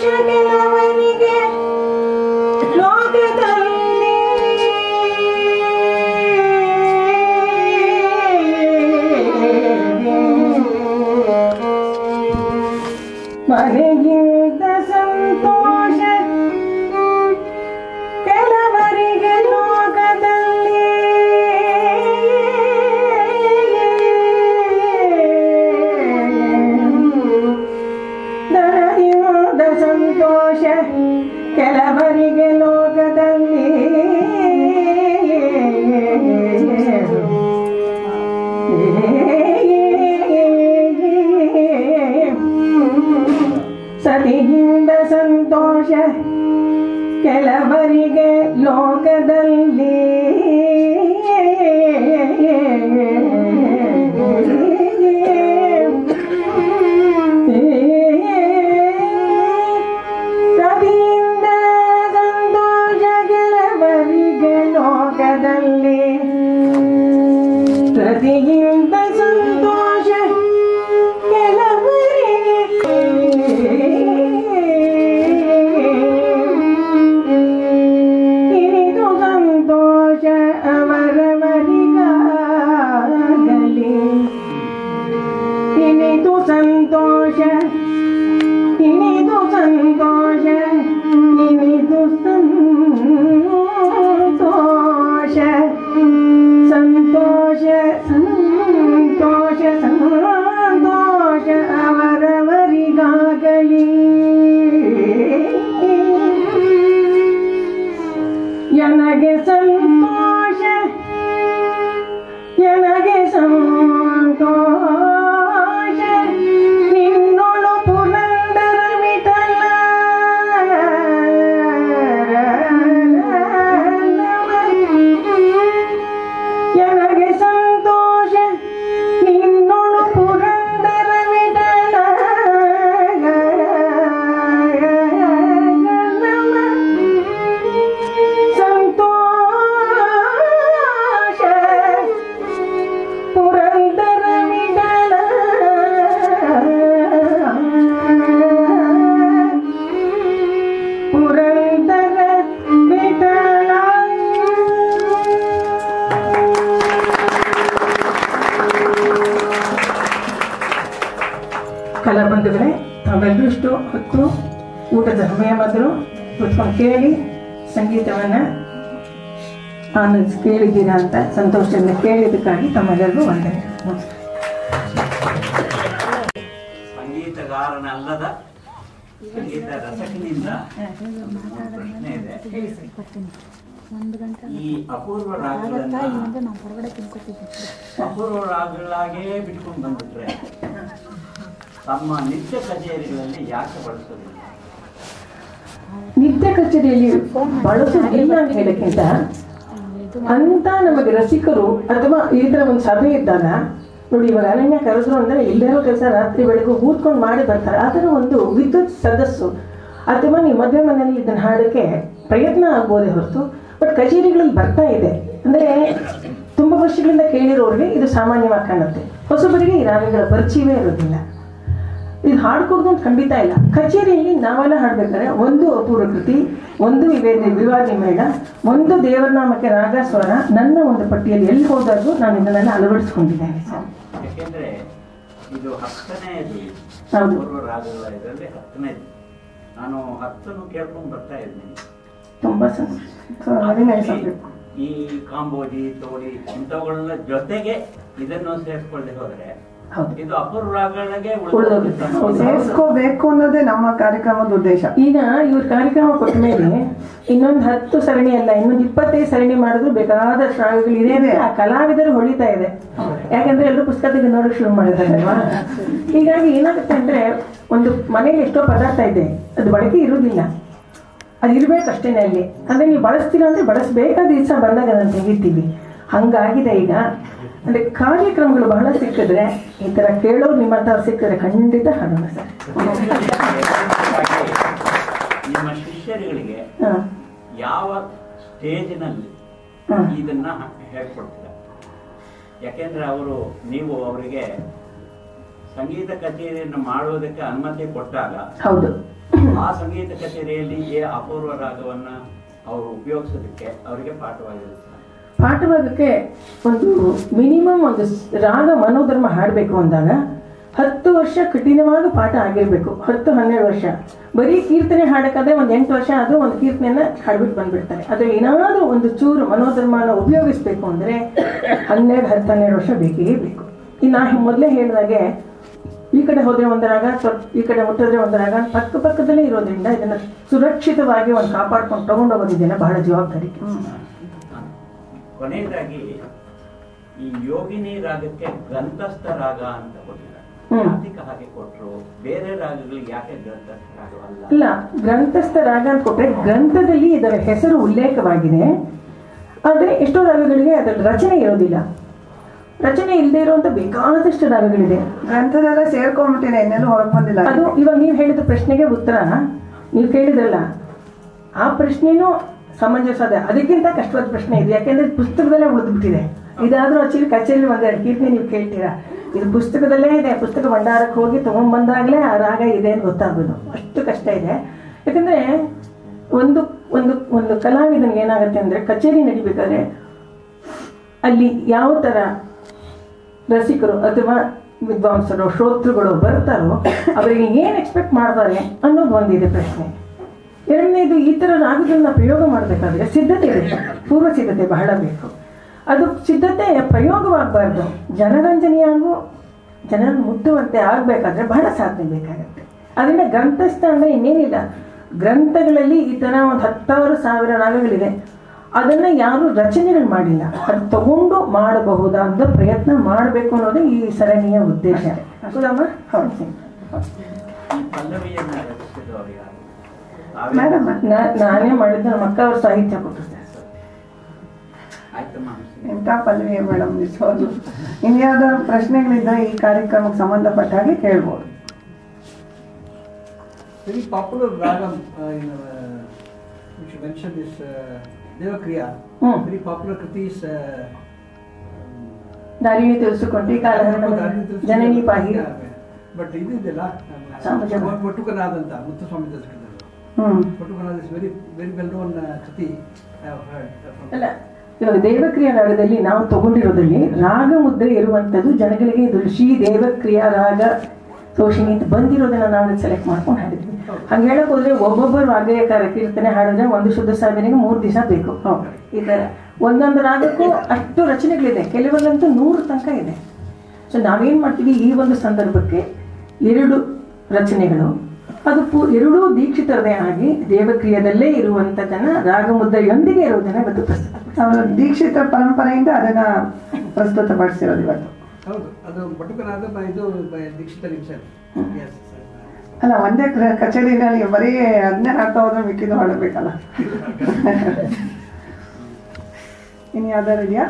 ಕೆಲವರಿಗೆ ಲೋಕದಲ್ಲಿ ಮನೆಗಿಂತ ಸಂತೋಷ ಕೆಲವರಿಗೆ ಲೋಕದಲ್ಲಿ ಧನದಿಂದ ಸಂತೋಷ ಕೆಲವರಿಗೆ ಲೋಕದಲ್ಲಿ ಸತಿಯಿಂದ ಸಂತೋಷ ಕೆಲವರಿಗೆ ಲೋಕದಲ್ಲಿ ಸತಿಯಿಂದ ಸಂತೋಷ ಕೆಲವರಿಗೆ ಲೋಕದಲ್ಲಿ ಸತಿಯಿಂದ ಸಂತೋಷ ಇನಿದು ಸಂತೋಷ ಅವರವರಿಗಾಗಲಿ ಇನಿದು ಸಂತೋಷ ಇನಿದು ಸಂತೋಷ ಇನಿದು ಸಂತೋಷ ಸಂತೋಷ ಸಂತೋಷ ಸಂತೋಷ ಅವರವರಿಗಾಗಲಿ ನನಗೆ ಸಂತೋಷ ನನಗೆ ಸಂತೋಷ ನಿನ್ನೊಳು ಪುರಂದರ ವಿಠಲ ನನಗೆ ಸಂತೋಷ ನಿನ್ನೊಳು ಪುರಂದರ ವಿಠಲ ಸಂತೋಷ ಪುರಂದರ ವಿಠಲ ಪುರಂದರ ವಿಠಲ. ಕಲಾಬಂಧುಗಳೇ, ತಾವೆಲ್ಲರೂ ಇಷ್ಟು ಹೊತ್ತು ಊಟದ ಸಮಯ ಬಂದರು ಕೂತ್ಕೊಂಡು ಕೇಳಿ ಸಂಗೀತವನ್ನು ಆನಂದ್ ಕೇಳಿದ್ದೀರಾ ಅಂತ ಸಂತೋಷದಿಂದ ಕೇಳಿದ್ದಕ್ಕಾಗಿ ತಮ್ಮೆಲ್ಲರಿಗೂ ವಂದನೆ. ಸಂಗೀತಗಾರನಲ್ಲದ ಸಂಗೀತ ರಸಕಿನಿಂದ ಪ್ರಶ್ನೆ ಇದೆ. ಈ ಅಪೂರ್ವ ರಾಗಗಳಾಗೇ ಬಿಟ್ಕೊಂಡು ಬಂದ್ಬಿಟ್ರೆ ತಮ್ಮ ನಿತ್ಯ ಕಚೇರಿಗಳಲ್ಲಿ ಯಾಕೆ ಬಳಸೋದಿಲ್ಲ? ನಿತ್ಯ ಕಚೇರಿಯಲ್ಲಿ ಬಳಸೋದಿಲ್ಲ ಅಂತ ಹೇಳಕ್ಕಿಂತ ಅಂತ ನಮಗೆ ರಸಿಕರು ಅಥವಾ ಈ ತರ ಒಂದು ಸಭೆ ಇದ್ದಾಗ ನೋಡಿ, ಇವಾಗ ಅರಣ್ಯ ಕರೆದ್ರು ಅಂದ್ರೆ ಇಲ್ಲೇನೋ ಕೆಲಸ ರಾತ್ರಿ ಬೆಳಗ್ಗೆ ಕೂತ್ಕೊಂಡು ಮಾಡಿ ಬರ್ತಾರೆ. ಆ ಥರ ಒಂದು ವಿದ್ಯುತ್ ಸದಸ್ಸು ಅಥವಾ ನೀವು ಮದುವೆ ಮನೆಯಲ್ಲಿ ಇದನ್ನ ಹಾಡೋಕ್ಕೆ ಪ್ರಯತ್ನ ಆಗ್ಬೋದೇ ಹೊರತು, ಬಟ್ ಕಚೇರಿಗಳಲ್ಲಿ ಬರ್ತಾ ಇದೆ ಅಂದ್ರೆ ತುಂಬ ವರ್ಷಗಳಿಂದ ಕೇಳಿರೋರಿಗೆ ಇದು ಸಾಮಾನ್ಯವಾಗಿ ಕಾಣುತ್ತೆ. ಹೊಸಬರಿಗೆ ಈ ರಾಗಗಳ ಪರಿಚಯವೇ ಇರೋದಿಲ್ಲ. ಇದು ಹಾಡ್ಕೊಡ್ದು ಅಂತ ಖಂಡಿತ ಇಲ್ಲ. ಕಚೇರಿಯಲ್ಲಿ ನಾವೆಲ್ಲ ಹಾಡ್ಬೇಕಾದ್ರೆ ಒಂದು ಅಪೂರ್ವ ಕೃತಿ, ಒಂದು ವಿವಾದಿ ಮೇಳ, ಒಂದು ದೇವರನಾಮಕ್ಕೆ ರಾಗ ಸ್ವರ ನನ್ನ ಒಂದು ಪಟ್ಟಿಯಲ್ಲಿ ಎಲ್ಲಿ ಹೋದಾಗೂ ನಾನು ಇದನ್ನೆಲ್ಲ ಅಳವಡಿಸ್ಕೊಂಡಿದ್ದೇನೆ ಸರ್. ಯಾಕೆಂದ್ರೆ ಇದು 10ನೇದು ಪೂರ್ವ ರಾಗಗಳ ಇದರಲ್ಲಿ 10ನೇದು. ನಾನು 10 ಕೇಳ್ಕೊಂಡು ಬರ್ತಾ ಇದ್ದೀನಿ. ತುಂಬಾ ಈ ಕಾಂಬೋಜಿ, ತೋಡಿ ಇಂಥವುಗಳನ್ನ ಜೊತೆಗೆ ಇದನ್ನು ಸೇರಿಸ್ಕೊಳ್ಳದೆ ಹೋದ್ರೆ ಇದು ಅಪೂರ್ವ ರಾಗಗಳಿಗೆ ಸೇರಿಸ್ಕೋಬೇಕು ಅನ್ನೋದೇ ನಮ್ಮ ಕಾರ್ಯಕ್ರಮದ ಉದ್ದೇಶ. ಈಗ ಇವ್ರ ಕಾರ್ಯಕ್ರಮ ಕೊಟ್ಟ ಮೇಲೆ ಇನ್ನೊಂದು 10 ಸರಣಿ ಅಲ್ಲ, ಇನ್ನೊಂದು 25 ಸರಣಿ ಮಾಡಿದ್ರು ಬೇಕಾದಷ್ಟು ರಾಗಗಳು ಇದೆ. ಆ ಕಲಾವಿದರು ಹೊಳಿತಾ ಇದೆ. ಯಾಕಂದ್ರೆ ಎಲ್ಲರೂ ಪುಸ್ತಕ ನೋಡಕ್ ಶುರು ಮಾಡಿದ್ದಾರೆ ಅಲ್ವಾ. ಹೀಗಾಗಿ ಏನಾಗುತ್ತೆ ಅಂದ್ರೆ, ಒಂದು ಮನೇಲಿ ಎಷ್ಟೋ ಪದಾರ್ಥ ಇದೆ, ಅದು ಬಳಕೆ ಇರುವುದಿಲ್ಲ, ಅದು ಇರ್ಬೇಕಷ್ಟೇನೆ ಅಲ್ಲಿ. ಅಂದ್ರೆ ನೀವು ಬಳಸ್ತೀರಾ ಅಂದ್ರೆ ಬಳಸಬೇಕಾದ ದಿವಸ ಬಂದಾಗ ಅದನ್ನು ತೆಗಿತೀವಿ. ಹಂಗಾಗಿದೆ ಈಗ. ಅಂದ್ರೆ ಕಾರ್ಯಕ್ರಮಗಳು ಬಹಳ ಸಿಕ್ಕಿದ್ರೆ, ಈ ತರ ಕೇಳೋರು ನಿಮ್ಮಂತವ್ರು ಸಿಕ್ಕಿದ್ರೆ ಖಂಡಿತ ಹಾಡೋಣ ಸರ್. ನಿಮ್ಮ ಶಿಷ್ಯರುಗಳಿಗೆ ಯಾವ ಸ್ಟೇಜಿನಲ್ಲಿ ಇದನ್ನ ಹೇಳ್ಕೊಡ್ತೀರ? ಯಾಕೆಂದ್ರೆ ನೀವು ಅವರಿಗೆ ಸಂಗೀತ ಕಚೇರಿಯನ್ನು ಮಾಡೋದಕ್ಕೆ ಅನುಮತಿ ಕೊಟ್ಟಾಗ ಹೌದು ಆ ಸಂಗೀತ ಕಚೇರಿಯಲ್ಲಿ ಈ ಅಪೂರ್ವ ರಾಗವನ್ನ ಅವರು ಉಪಯೋಗಿಸೋದಕ್ಕೆ ಅವರಿಗೆ ಪಾಠವಾಗಿದೆ. ಪಾಠವಾಗಕ್ಕೆ ಒಂದು ಮಿನಿಮಮ್ ಒಂದು ರಾಗ ಮನೋಧರ್ಮ ಹಾಡಬೇಕು ಅಂದಾಗ 10 ವರ್ಷ ಕಠಿಣವಾಗಿ ಪಾಠ ಆಗಿರಬೇಕು. 10-12 ವರ್ಷ ಬರೀ ಕೀರ್ತನೆ ಹಾಡಕ್ಕಾದ್ರೆ ಒಂದು 8 ವರ್ಷ ಆದರೂ ಒಂದು ಕೀರ್ತನೆಯನ್ನ ಹಾಡ್ಬಿಟ್ಟು ಬಂದ್ಬಿಡ್ತಾರೆ. ಅದು ಏನಾದರೂ ಒಂದು ಚೂರು ಮನೋಧರ್ಮನ ಉಪಯೋಗಿಸ್ಬೇಕು ಅಂದರೆ 12 ವರ್ಷ ಬೇಕೇ ಬೇಕು. ಇನ್ನು ಮೊದಲೇ ಹೇಳಿದಾಗೆ ಈ ಕಡೆ ಹೋದರೆ ಒಂದು ರಾಗ, ಈ ಕಡೆ ಮುಟ್ಟಿದ್ರೆ ಒಂದು ರಾಗ, ಪಕ್ಕದಲ್ಲೇ ಇರೋದ್ರಿಂದ ಇದನ್ನು ಸುರಕ್ಷಿತವಾಗಿ ಒಂದು ಕಾಪಾಡ್ಕೊಂಡು ತಗೊಂಡೋಗೋದಿದೆಯಲ್ಲ ಬಹಳ ಜವಾಬ್ದಾರಿ. ಕೊನೆಯದಾಗಿ ಈ ಯೋಗಿನಿ ರಾಗಕ್ಕೆ ಗ್ರಂಥಸ್ಥ ರಾಗ ಅಂತ ಕೊಟ್ಟಿದ್ದಾರೆ. ಹಾಗೆ ಕೊಟ್ಟರು, ಬೇರೆ ರಾಗಗಳಿಗೆ ಯಾಕೆ ಗ್ರಂಥಸ್ಥ ರಾಗ ಅಲ್ಲ? ಗ್ರಂಥಸ್ಥ ರಾಗ ಅಂತ ಕೊಟ್ಟರೆ ಗ್ರಂಥದಲ್ಲಿ ಇದರ ಹೆಸರು ಉಲ್ಲೇಖವಾಗಿದೆ, ಆದರೆ ಎಷ್ಟೋ ರಾಗಗಳಿಗೆ ಅದರ ರಚನೆ ಇರೋದಿಲ್ಲ. ರಚನೆ ಇಲ್ಲದೆ ಇರುವಂತ ಬೇಕಾದಷ್ಟು ರಾಗಗಳಿದೆ. ಗ್ರಂಥದೆಲ್ಲ ಸೇರ್ಕೊಂಡ್ಬಿಟ್ಟಿದೆ, ಇನ್ನೆಲ್ಲೂ ಹೊರಗೆ ಬಂದಿಲ್ಲ. ಅದು ಇವಾಗ ನೀವು ಹೇಳಿದ ಪ್ರಶ್ನೆಗೆ ಉತ್ತರ ನೀವು ಕೇಳಿದ್ರಲ್ಲ, ಆ ಪ್ರಶ್ನೆನೂ ಸಮಂಜಸ. ಅದಕ್ಕಿಂತ ಕಷ್ಟವಾದ ಪ್ರಶ್ನೆ ಇದೆ, ಯಾಕೆಂದ್ರೆ ಪುಸ್ತಕದಲ್ಲೇ ಉಳಿದ್ಬಿಟ್ಟಿದೆ. ಇದಾದ್ರೂ ಕಚೇರಿ ಒಂದೆರಡು ಕೀರ್ತನೆ ನೀವು ಕೇಳ್ತೀರಾ, ಇದು ಪುಸ್ತಕದಲ್ಲೇ ಇದೆ. ಪುಸ್ತಕ ಭಂಡಾರಕ್ಕೆ ಹೋಗಿ ತಗೊಂಡ್ಬಂದಾಗಲೇ ಆ ರಾಗ ಇದೆ ಅಂತ ಗೊತ್ತಾಗೋದು, ಅಷ್ಟು ಕಷ್ಟ ಇದೆ. ಯಾಕಂದ್ರೆ ಒಂದು ಒಂದು ಒಂದು ಕಲಾವಿದನಿಗೆ ಏನಾಗುತ್ತೆ ಅಂದ್ರೆ, ಕಚೇರಿ ನಡಿಬೇಕಾದ್ರೆ ಅಲ್ಲಿ ಯಾವ ಥರ ರಸಿಕರು ಅಥವಾ ವಿದ್ವಾಂಸರು ಶ್ರೋತೃಗಳು ಬರ್ತಾರೋ ಅವರಿಗೆ ಏನು ಎಕ್ಸ್ಪೆಕ್ಟ್ ಮಾಡ್ತಾರೆ ಅನ್ನೋದು ಒಂದಿದೆ ಪ್ರಶ್ನೆ. ಎರಡನೇದು, ಈ ಥರ ರಾಗಗಳನ್ನ ಪ್ರಯೋಗ ಮಾಡಬೇಕಾದ್ರೆ ಸಿದ್ಧತೆ ಬೇಕು, ಪೂರ್ವ ಸಿದ್ಧತೆ ಬಹಳ ಬೇಕು. ಅದು ಸಿದ್ಧತೆ ಪ್ರಯೋಗವಾಗಬಾರ್ದು, ಜನರಂಜನೆಯಾಗೂ ಜನರನ್ನು ಮುಟ್ಟುವಂತೆ ಆಗಬೇಕಾದ್ರೆ ಬಹಳ ಸಾಧನೆ ಬೇಕಾಗತ್ತೆ. ಅದರಿಂದ ಗ್ರಂಥಸ್ಥ ಅಂದರೆ ಇನ್ನೇನಿಲ್ಲ, ಗ್ರಂಥಗಳಲ್ಲಿ ಈ ಥರ ಒಂದು 10,000 ರಾಗಗಳಿದೆ. ಅದನ್ನು ಯಾರು ರಚನೆಗಳು ಮಾಡಿಲ್ಲ, ಅದು ತಗೊಂಡು ಮಾಡಬಹುದಾದ ಪ್ರಯತ್ನ ಮಾಡಬೇಕು ಅನ್ನೋದು ಈ ಸರಣಿಯ ಉದ್ದೇಶ. ಹೌದಮ್ಮ? ಹೌದು. ನಾನೇ ಮಾಡಿದ್ದು, ನಮ್ಮ ಅಕ್ಕ ಅವ್ರ ಸಾಹಿತ್ಯ ಕೊಟ್ಟಿದ್ದೆ. ಎಂಥ ಪಲ್ಲವಿ ಮೇಡಮ್, ನಿಜವಾಗ್ಲು ಇನ್ಯಾವುದಾದ್ರು ಪ್ರಶ್ನೆಗಳಿದ್ದರೆ ಈ ಕಾರ್ಯಕ್ರಮಕ್ಕೆ ಸಂಬಂಧಪಟ್ಟ ಹಾಗೆ ಕೇಳ್ಬೋದು. Very popular ragam which you mentioned is Devakriya. Very popular kriti is Dharini ತಿಳಿಸಿಕೊಂಡು ಜನನಿ ಪಾಹಿ. ಬಟ್ ಇದು ಇದೆಲ್ಲ ಒಟ್ಟುಕನಾದ ಅಂತ ಮುತ್ತುಸ್ವಾಮಿ ದರ್ಶಕರು. ಒಟ್ಟುಕನಾದ is very very well known ಕೃತಿ. ಅಲ್ಲ, ಇವಾಗ ದೇವಕ್ರಿಯಾ ರಾಗದಲ್ಲಿ ನಾವು ತಗೊಂಡಿರೋದ್ರಲ್ಲಿ ರಾಗ ಮುದ್ರೆ ಇರುವಂಥದ್ದು ಜನಗಳಿಗೆ ಇದು ಶ್ರೀ ದೇವಕ್ರಿಯಾ ರಾಗ ತೋಷಿಣಿ ಅಂತ ಬಂದಿರೋದನ್ನ ನಾವು ಸೆಲೆಕ್ಟ್ ಮಾಡ್ಕೊಂಡು ಹಾಡಿದ್ವಿ. ಹಂಗೆ ಹೇಳಕ್ ಹೋದ್ರೆ ಒಬ್ಬೊಬ್ಬರು ವಾಗ್ಗೇಯಕಾರ ಕೀರ್ತನೆ ಹಾಡಿದ್ರೆ ಒಂದು ಶುದ್ಧ ಸಾಧನೆಗೆ 3 ದಿವಸ ಬೇಕು. ಈ ಥರ ಒಂದೊಂದು ರಾಗಕ್ಕೂ ಅಷ್ಟು ರಚನೆಗಳಿದೆ, ಕೆಲವಲ್ಲಂತೂ 100 ತನಕ ಇದೆ. ಸೊ ನಾವೇನು ಮಾಡ್ತೀವಿ, ಈ ಒಂದು ಸಂದರ್ಭಕ್ಕೆ 2 ರಚನೆಗಳು, ಅದು ಎರಡೂ ದೀಕ್ಷಿತರದೇ ಆಗಿ ದೇವಕ್ರಿಯದಲ್ಲೇ ಇರುವಂಥದ್ದನ್ನು ರಾಗ ಮುದ್ರೆಯೊಂದಿಗೆ ಇರುವುದನ್ನು ಇವತ್ತು ಪ್ರಸ್ತುತ ದೀಕ್ಷಿತ ಪರಂಪರೆಯಿಂದ ಅದನ್ನು ಪ್ರಸ್ತುತಪಡಿಸಿರೋದು ಇವತ್ತು. ಹೌದು, ಅದು ಪಟುಕನಾದ ಇದು ದೀಕ್ಷಿತ ನಿಮಿಷ. ಅಲ್ಲ, ಒಂದೇ ಕಚೇರಿನಲ್ಲಿ ಬರೀ ಅದನ್ನೇ ಹಾಡ್ತಾ ಹೋದ್ರೆ ಮಿಕ್ಕಿದ್ದು ಹಾಡಬೇಕಲ್ಲ. ಇನ್ನು ಯಾವ್ದಾರು ಇದೆಯಾ?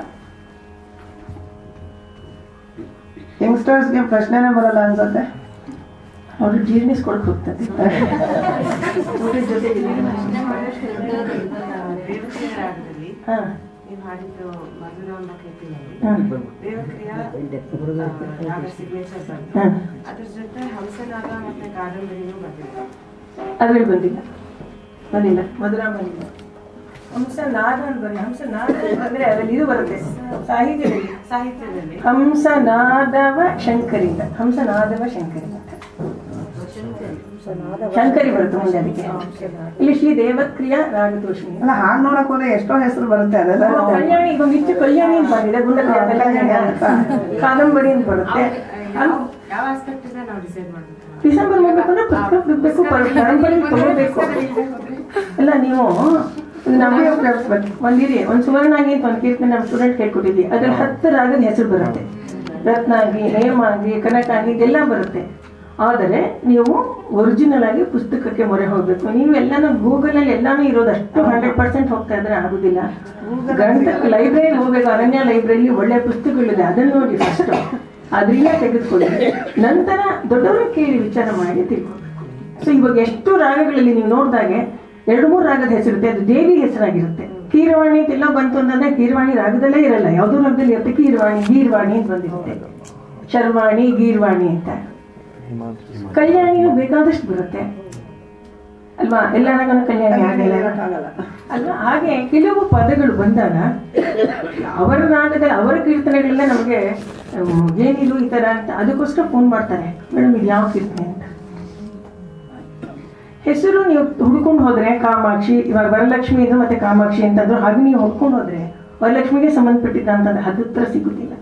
ಯಂಗ್ಸ್ಟರ್ಸ್ಗೆ ಪ್ರಶ್ನೆನೇ ಬರಲ್ಲ ಅನ್ಸುತ್ತೆ, ಅವರು ಜೀರ್ಣಿಸ್ಕೊಳಕ್ ಹೋಗ್ತಾರೆ. ಹಾಡಿದ್ದು ಮಧುರಾಂಬ ಕೀರ್ತಿನಲ್ಲಿ ದೇವಕ್ರಿಯಾ ಅದ್ರ ಜೊತೆ ಹಂಸನಾಗ ಮತ್ತೆ ಕಾದಂಬರಿನೂ ಬಂದಿದೆ. ಅದ್ರಲ್ಲಿ ಬಂದಿಲ್ಲ ಮಧುರಾಂಬ ಬಂದಿಲ್ಲ. ಹಂಸನಾದ ಬನ್ನಿ, ಹಂಸನಾದ ಅಂದ್ರೆ ಅದರಲ್ಲಿ ಇದು ಬರುತ್ತೆ ಸಾಹಿತ್ಯದಲ್ಲಿ ಹಂಸನಾದವ ಶಂಕರಿಂದ, ಹಂಸನಾದವ ಶಂಕರಿಂದ ಶಂಕರಿ ಬರುತ್ತೆ ಮುಂದೆ. ಅದಕ್ಕೆ ಇಲ್ಲಿ ಶ್ರೀ ದೇವಕ್ರಿಯಾ ರಾಗತೋಷಿಣಿ. ಅಲ್ಲ, ಹಾಡು ನೋಡಕ್ ಹೋದ್ರೆ ಎಷ್ಟೋ ಹೆಸರು ಬರುತ್ತೆ. ಅದೆಲ್ಲ ಕಲ್ಯಾಣಿ, ಇವಾಗ ನಿತ್ಯ ಕಲ್ಯಾಣಿ ಅಂತ ಬಂದಿದೆ, ಕಾದಂಬರಿ ಅಂತ ಬರುತ್ತೆ. ಯಾವ ಆಸ್ಪೆಕ್ಟ್ ಇದೆ ನಾವು ಡಿಸೈಡ್ ಮಾಡಬೇಕು. ಡಿಸೆಂಬರ್ ಮಾಡ್ಬೇಕಂದ್ರೆ ಪುಸ್ತಕ ಬಿಡಬೇಕು, ಪರಂಪರೆ ತಗೋಬೇಕು. ಎಲ್ಲ ನೀವು ನಮಗೆ ಒಂದಿರಿ, ಒಂದು ಸುವರ್ಣಾಗಿ ಅಂತ ಒಂದು ಕೀರ್ತನೆ ನಮ್ಮ ಸ್ಟೂಡೆಂಟ್ ಕೇಳ್ಕೊಟ್ಟಿದ್ವಿ. ಅದ್ರಲ್ಲಿ 10 ರಾಗದ ಹೆಸರು ಬರುತ್ತೆ, ರತ್ನಾಗಿ, ಹೇಮಾಗಿ, ಕನಕಾಗಿ ಇದೆಲ್ಲ ಬರುತ್ತೆ. ಆದರೆ ನೀವು ಒರಿಜಿನಲ್ ಆಗಿ ಪುಸ್ತಕಕ್ಕೆ ಮೊರೆ ಹೋಗ್ಬೇಕು. ನೀವು ಎಲ್ಲಾನು ಗೂಗಲಲ್ಲಿ ಎಲ್ಲಾನು ಇರೋದು ಅಷ್ಟು 100% ಹೋಗ್ತಾ ಇದ್ರೆ ಆಗುದಿಲ್ಲ. ಗ್ರಂಥಕ್ಕೆ ಲೈಬ್ರರಿ ಹೋಗ್ಬೇಕು, ಅರಣ್ಯ ಲೈಬ್ರರಿಲಿ ಒಳ್ಳೆ ಪುಸ್ತಕಗಳಿದೆ, ಅದನ್ನು ನೋಡಿ ಫಸ್ಟ್, ಅದರಿಂದ ತೆಗೆದುಕೊಳ್ಳಿ. ನಂತರ ದೊಡ್ಡವ್ರನ್ನ ಕೇಳಿ ವಿಚಾರ ಮಾಡಿ ತಿಳ್ಕೊಬೇಕು. ಸೊ ಇವಾಗ ಎಷ್ಟು ರಾಗಗಳಲ್ಲಿ ನೀವು ನೋಡಿದಾಗೆ 2-3 ರಾಗದ ಹೆಸರಿರುತ್ತೆ, ಅದು ದೇವಿ ಹೆಸರಾಗಿರುತ್ತೆ. ಕೀರವಾಣಿ ಅಂತೆಲ್ಲ ಬಂತು ಅಂತಂದ್ರೆ ಕೀರವಾಣಿ ರಾಗದಲ್ಲೇ ಇರಲ್ಲ, ಯಾವುದೋ ರಾಗದಲ್ಲಿ ಇರುತ್ತೆ. ಕೀರವಾಣಿ, ಗೀರ್ವಾಣಿ ಅಂತ ಬಂದಿರುತ್ತೆ, ಶರ್ವಾಣಿ, ಗೀರ್ವಾಣಿ ಅಂತ. ಕಲ್ಯಾಣಿಯು ಬೇಕಾದಷ್ಟು ಬರುತ್ತೆ. ಅಲ್ವಾ? ಎಲ್ಲ ರಾಗನೂ ಕಲ್ಯಾಣಿ ಆಗಲ್ಲ ಅಲ್ವಾ? ಹಾಗೆ ಕೆಲವು ಪದಗಳು ಬಂದಾಗ ಅವರ ರಾಗದಲ್ಲಿ ಅವರ ಕೀರ್ತನೆಗಳೆಲ್ಲ ನಮಗೆ ಏನಿದು ಈ ಥರ ಅಂತ ಅದಕ್ಕೋಸ್ಕರ ಫೋನ್ ಮಾಡ್ತಾರೆ, ಮೇಡಮ್ ಇದು ಯಾವ ಕೀರ್ತನೆ ಅಂತ. ಹೆಸರು ನೀವು ಹುಡ್ಕೊಂಡು ಹೋದ್ರೆ ಕಾಮಾಕ್ಷಿ, ಇವಾಗ ವರಲಕ್ಷ್ಮಿ ಇದು ಮತ್ತೆ ಕಾಮಾಕ್ಷಿ ಅಂತಂದ್ರು, ಹಾಗೆ ನೀವು ಹುಡ್ಕೊಂಡು ಹೋದ್ರೆ ವರಲಕ್ಷ್ಮಿಗೆ ಸಂಬಂಧಪಟ್ಟಿದ್ದ ಅಂತಂದ್ರೆ ಅದು ಉತ್ತರ ಸಿಗುತ್ತಿಲ್ಲ.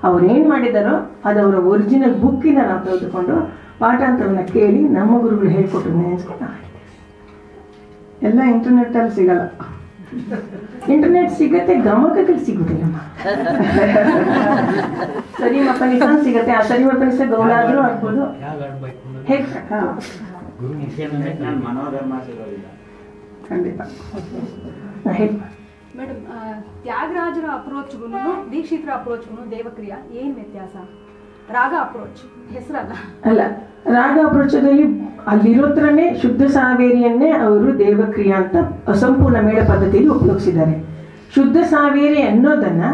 ಅವ್ರೇನು ಮಾಡಿದಾರೋ ಅದು ಅವರ ಒರಿಜಿನಲ್ ಬುಕ್ಕಿಂದ ನಾವು ತೆಗೆದುಕೊಂಡು ಪಾಠಾಂತರವನ್ನು ಕೇಳಿ ನಮ್ಮ ಗುರುಗಳು ಹೇಳ್ಕೊಟ್ಟು ನೆನೆಸ್ಕೊಂಡು ಎಲ್ಲ ಇಂಟರ್ನೆಟ್ಟಲ್ಲಿ ಸಿಗಲ್ಲ. ಇಂಟರ್ನೆಟ್ ಸಿಗತ್ತೆ, ಗಮಕದಲ್ಲಿ ಸಿಗುದಿಲ್ಲಮ್ಮ. ಸರಿ ಮಪ್ಪನಿಸ ಸಿಗತ್ತೆ, ಆ ಸರಿ ಮಪ್ಪನಿಸ ಗೌಡ ಆದ್ರೂ ಆಗ್ಬೋದು. ಹೇಗೆ ನಾನು ಮನೋಧರ್ಮ ಸಿಗೋದಿಲ್ಲ ಖಂಡಿತ. ಮೇಡಮ್, ತ್ಯಾಗರಾಜರ ಅಪ್ರೋಚ್ಗೂ ದೀಕ್ಷಿತರ ಅಪ್ರೋಚ್ಗೂ ದೇವಕ್ರಿಯ ಏನ್ ವ್ಯತ್ಯಾಸ? ರಾಗ ಅಪ್ರೋಚ್ ಹೆಸರಲ್ಲ ಅಲ್ಲ, ರಾಗ ಅಪ್ರೋಚದಲ್ಲಿ ಅಲ್ಲಿರೋತ್ರನೇ ಶುದ್ಧ ಸಾವೇರಿಯನ್ನೇ ಅವರು ದೇವಕ್ರಿಯಾ ಅಂತ ಅಸಂಪೂರ್ಣ ಮೇಳ ಪದ್ಧತಿಯಲ್ಲಿ ಉಪಯೋಗಿಸಿದ್ದಾರೆ. ಶುದ್ಧ ಸಾವೇರಿ ಅನ್ನೋದನ್ನ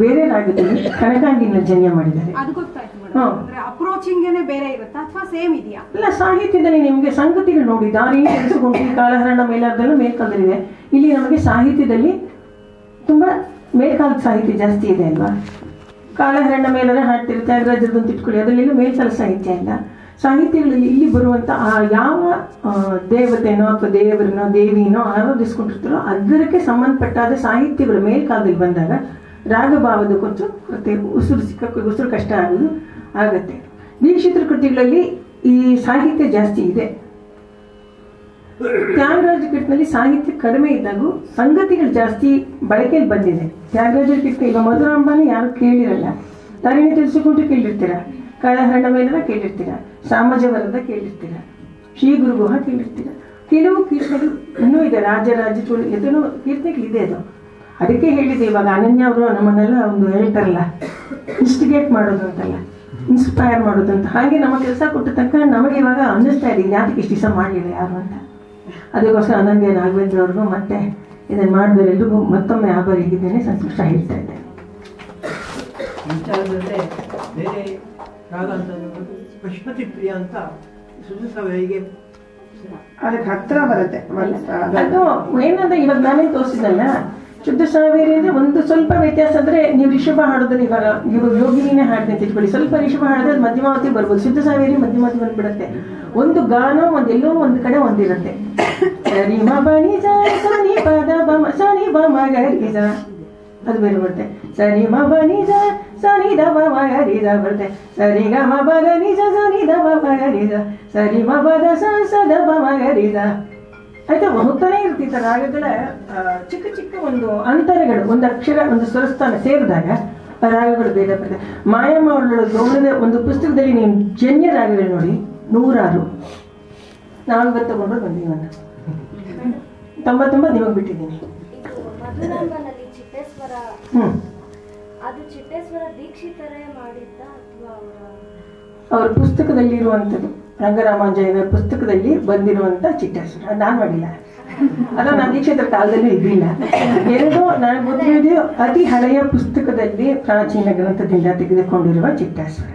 ಬೇರೆ ರಾಗದಲ್ಲಿ ಕನಕಾಂಗಿನ ಜನ್ಯ ಮಾಡಿದ್ದಾರೆ. ಅದು ಗೊತ್ತಾಯ್ತು ಮೇಡಮ್. ಅಂದ್ರೆ ಅಪ್ರೋಚಿಂಗ್ ಬೇರೆ ಇರುತ್ತಾ ಅಥವಾ ಸೇಮ್ ಇದೆಯಾ? ಇಲ್ಲ, ಸಾಹಿತ್ಯದಲ್ಲಿ ನಿಮಗೆ ಸಂಗತಿಗಳು ನೋಡಿ, ದಾರಿ ಕೆಲಸಗೊಂಡು ಕಾಲಹರಣ ಮೇಲಾರ್ದಲ್ಲೂ ಮೇಲ್ಕಾಲದಲ್ಲಿದೆ. ಇಲ್ಲಿ ನಮಗೆ ಸಾಹಿತ್ಯದಲ್ಲಿ ತುಂಬಾ ಮೇಲ್ಕಾಲದ ಸಾಹಿತ್ಯ ಜಾಸ್ತಿ ಇದೆ ಅಲ್ವಾ? ಕಾಲಹರಣ ಮೇಲನ ಹಾಡ್ತಿರುತ್ತೆ, ತ್ಯಾಗರಾಜರದಂತ ಇಟ್ಕೊಳ್ಳಿ, ಅದರಲ್ಲೆಲ್ಲ ಮೇಲ್ಕಾಲ ಸಾಹಿತ್ಯ ಇಲ್ಲ. ಸಾಹಿತ್ಯಗಳಲ್ಲಿ ಇಲ್ಲಿ ಬರುವಂಥ ಆ ಯಾವ ದೇವತೆನೋ ಅಥವಾ ದೇವರನೋ ದೇವಿನೋ ಆರಾಧಿಸ್ಕೊಂಡಿರ್ತಾರೋ ಅದಕ್ಕೆ ಸಂಬಂಧಪಟ್ಟಾದ ಸಾಹಿತ್ಯಗಳು ಮೇಲ್ಕಾಲದಲ್ಲಿ ಬಂದಾಗ ರಾಗಭಾವದ ಕೊಂಚ ಕೊರತೆ, ಉಸಿರು ಕಷ್ಟ ಆಗೋದು ಆಗತ್ತೆ. ದೀಕ್ಷಿತರ ಕೃತಿಗಳಲ್ಲಿ ಈ ಸಾಹಿತ್ಯ ಜಾಸ್ತಿ ಇದೆ. ತ್ಯಾಗರಾಜ ಕೀರ್ತನಲ್ಲಿ ಸಾಹಿತ್ಯ ಕಡಿಮೆ ಇದ್ದಾಗೂ ಸಂಗತಿಗಳು ಜಾಸ್ತಿ ಬಳಕೆಯಲ್ಲಿ ಬಂದಿದೆ. ತ್ಯಾಗರಾಜ ಕೀರ್ತನೆ ಈಗ ಮಧುರಾಂಬಾನೆ ಯಾರು ಕೇಳಿರಲ್ಲ, ತಾರಿಣಿ ತಿಳಿಸಿಕೊಂಡು ಕೇಳಿರ್ತೀರ, ಕಾಲಹರಣ ಮೇಲನ ಕೇಳಿರ್ತೀರ, ಸಾಮಜವರದ ಕೇಳಿರ್ತೀರ, ಶ್ರೀ ಗುರುಗುಹ ಕೇಳಿರ್ತೀರ. ಕೆಲವು ಕೀರ್ತನೆಗಳು ಇನ್ನೂ ಇದೆ, ರಾಜರಾಜ ಚೋಳ ಎದನೋ ಕೀರ್ತನೆಗಳಿದೆ. ಅದು ಅದಕ್ಕೆ ಹೇಳಿದೆ, ಇವಾಗ ಅನನ್ಯ ಅವರು ನಮ್ಮನ್ನೆಲ್ಲ ಒಂದು ಹೇಳ್ತಾರಲ್ಲ, ಇನ್ಸ್ಟಿಗೇಟ್ ಮಾಡೋದು ಅಂತಲ್ಲ, ಇನ್ಸ್ಪೈರ್ ಮಾಡೋದು ಅಂತ. ಹಾಗೆ ನಮ್ಮ ಕೆಲಸ ಕೊಟ್ಟ ತನಕ ನಮಗೆ ಇವಾಗ ಅನ್ನಿಸ್ತಾ ಇದೆ ಯಾತಕ್ಕೆ ಇಷ್ಟು ದಿವಸ ಮಾಡಲಿಲ್ಲ ಯಾರು ಅಂತ. ಅದಕ್ಕೋಸ್ಕರ ಅನನ್ಯ ನಾಗವೇಂದ್ರ ಅವ್ರಿಗೂ ಮತ್ತೆ ಇದನ್ನು ಮಾಡಿದ್ರೆ ಎಲ್ರಿಗೂ ಮತ್ತೊಮ್ಮೆ ಆಭಾರಿ ಆಗಿದ್ದೇನೆ, ಸಂತೋಷ ಹೇಳ್ತಾ ಇದ್ದೇನೆ. ಬೇರೆ ರಾಗ ಅಂತ ಪಶುಪತಿ ಪ್ರಿಯ ಅಂತ ಸುಧಾ ಸಾವೇರಿಗೆ ಅದಕ್ಕೆ ಹತ್ರ ಬರುತ್ತೆ. ಅದು ಏನಂದ್ರೆ ಇವಾಗ ನಾನೇ ತೋರಿಸಿದಲ್ಲ, ಶುದ್ಧ ಸಾವೇರಿ ಅಂದ್ರೆ ಒಂದು ಸ್ವಲ್ಪ ವ್ಯತ್ಯಾಸ ಅಂದ್ರೆ, ನೀವು ರಿಷಭ ಹಾಡೋದ್ರಲ್ಲಿ ಇವಾಗ ಯೋಗಿನಿನೇ ಹಾಡ್ತೀನಿ ತಿಳ್ಕೊಳ್ಳಿ, ಸ್ವಲ್ಪ ರಿಷಭ ಹಾಡಿದ್ರೆ ಮಧ್ಯಮಾವತಿ ಬರ್ಬೋದು, ಶುದ್ಧ ಸಾವೇರಿ ಮಧ್ಯಮಾವತಿ ಬಂದ್ಬಿಡುತ್ತೆ. ಒಂದು ಗಾನ ಎಲ್ಲೋ ಒಂದು ಕಡೆ ಒಂದಿರುತ್ತೆ. ಸರಿ ಮ ಬನಿ ಜ ಸನಿ ಪದ ಬಮ ಸನಿ ಬಮ ಗರಿ ಜ, ಅದು ಬೇರೆ ಬರುತ್ತೆ. ಸರಿ ಮ ಬನಿ ಜ ಸನಿ ದ ಬಮ ಗರಿ ಜ ಬರುತ್ತೆ. ಸರಿ ಗ ಮ ಬ ಗ ನಿ ಜ ಸನಿ ದ ಬಮ ಗರಿ ಜ, ಸರಿ ಮ ಬ ದ ಸ ಸ ದ ಬಮ ಗರಿ ಜ. ಆಯ್ತಾ, ಹೋಗ್ತಾನೆ ಇರ್ತಿತ್ತು ರಾಗಗಳ ಚಿಕ್ಕ ಚಿಕ್ಕ ಒಂದು ಅಂತರಗಳು, ಒಂದು ಅಕ್ಷರ ಒಂದು ಸ್ವರಸ್ಥಾನ ಸೇರಿದಾಗ ರಾಗಗಳು ಬೇರೆ ಬರ್ತದೆ. ಮಾಯಮ್ಮ ಅವಳ ಒಂದು ಪುಸ್ತಕದಲ್ಲಿ ನೀವು ಜನ್ಯ ರಾಗಗಳು ನೋಡಿ 106, ನಾವು ಇವತ್ತು ತಗೊಂಡು ಬಂದೀವಿ. 99 ನಿಮಗೆ ಬಿಟ್ಟಿದ್ದೀನಿ. ಅವ್ರ ಪುಸ್ತಕದಲ್ಲಿರುವಂಥದ್ದು, ರಂಗರಾಮಾಂಜಯ್ಯನ ಪುಸ್ತಕದಲ್ಲಿ ಬಂದಿರುವಂಥ ಚಿಟ್ಟೇಶ್ವರ, ನಾನು ಮಾಡಿಲ್ಲ. ಅಲ್ಲ, ನಾನು ದೀಕ್ಷಿತರ ಕಾಲದಲ್ಲೂ ಇದ್ದಿಲ್ಲ. ಎರಡೂ ನನಗೆ ಗೊತ್ತಿರೋದು ಅತಿ ಹಳೆಯ ಪುಸ್ತಕದಲ್ಲಿ ಪ್ರಾಚೀನ ಗ್ರಂಥದಿಂದ ತೆಗೆದುಕೊಂಡಿರುವ ಚಿಟ್ಟೇಶ್ವರ.